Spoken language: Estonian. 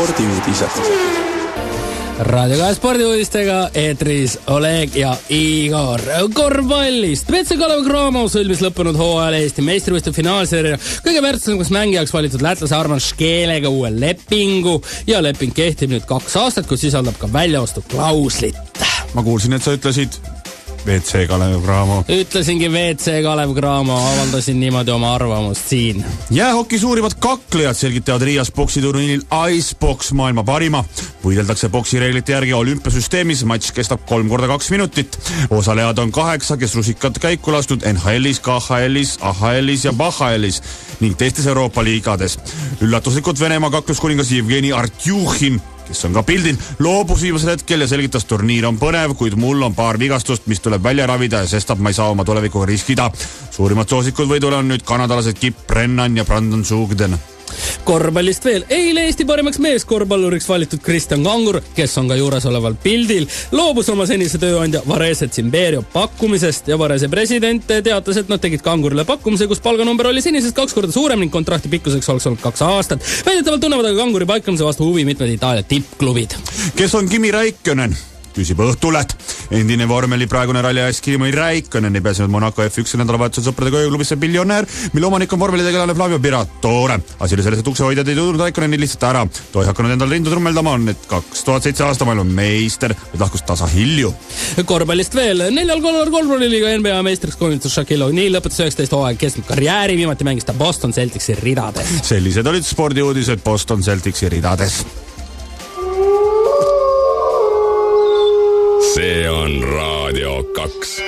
spordiuudised. Raadio 2 spordiuudistega eetris Oleg ja Igor. Korvpallist. WC Kalev Cramo sõlmis lõppenud hooajal Eesti meistrivõistluste finaalseeria kõige väärtuslikumaks mängijaks valitud lätlase Arman Škelega uue lepingu ja leping kehtib nüüd 2 aastat, kus sisaldab ka väljaostu klauslit. Ma kuulsin, et sa ütlesid WC Kalev Cramo. Ütlesingi WC Kalev Cramo, avaldasin niimoodi oma arvamust siin. Jäähoki suurivad kaklejad selgitavad Riias boksiturniiril Icebox maailma parima. Võideldakse boksireeglite järgi olümpiasüsteemis, matš kestab 3 × 2 minutit. Osalejad on 8, kes rusikat käiku lastud NHL-is, KHL-is, AHL-is ja BAHL-is ning teistes Euroopa liigades. Üllatuslikult Venemaa kakluskuningas Jevgeni Artjuhin, kes on ka pildil, loobus viimasel hetkel ja selgitas, turniir on põnev, kuid mul on paar vigastust, mis tuleb välja ravida ja sestap ma ei saa oma tulevikuga riskida. Suurimad soosikud võidule on nüüd kanadalased Kip Brennan ja Brandon Sugden. Korvpallist veel. Eile Eesti parimaks meeskorvpalluriks valitud Kristjan Kangur, kes on ka juures oleval pildil, loobus oma senise tööandja Varese Zimberio pakkumisest ja Varese president teatas, et nad tegid Kangurile pakkumise, kus palganumber oli senisest 2 korda suurem ning kontrakti pikkuseks oleks olnud 2 aastat. Väidetavalt tunnevad aga Kanguri paikamise vastu huvi mitmed Itaalia tippklubid. Kes on Kimi Räikkönen? Küsib Õhtuleht. Endine vormeli praegune ralliajas Kimi Räikkönen ei pääsenud Monaco F1 nädalavahetusel sõpradega ööklubisse Billionär, mille omanik on vormelitegelane Flavio Piratore. Asi oli selles, et uksehoidjad ei tulnud Räikköneni lihtsalt ära. Toi hakanud endal rindu trummeldama on, et 2007 aasta maailma meister, et lahkus tasa hilju. Korvpallist veel. 4. korvpalliliiga NBA meistriks koonitud Shaquille O'Neal lõpetas 19 hooaeg kestnud karjääri, viimati mängis ta Boston Celticsi ridades. Sellised olid spordiuudised Boston Celticsi ridades. See on Raadio 2.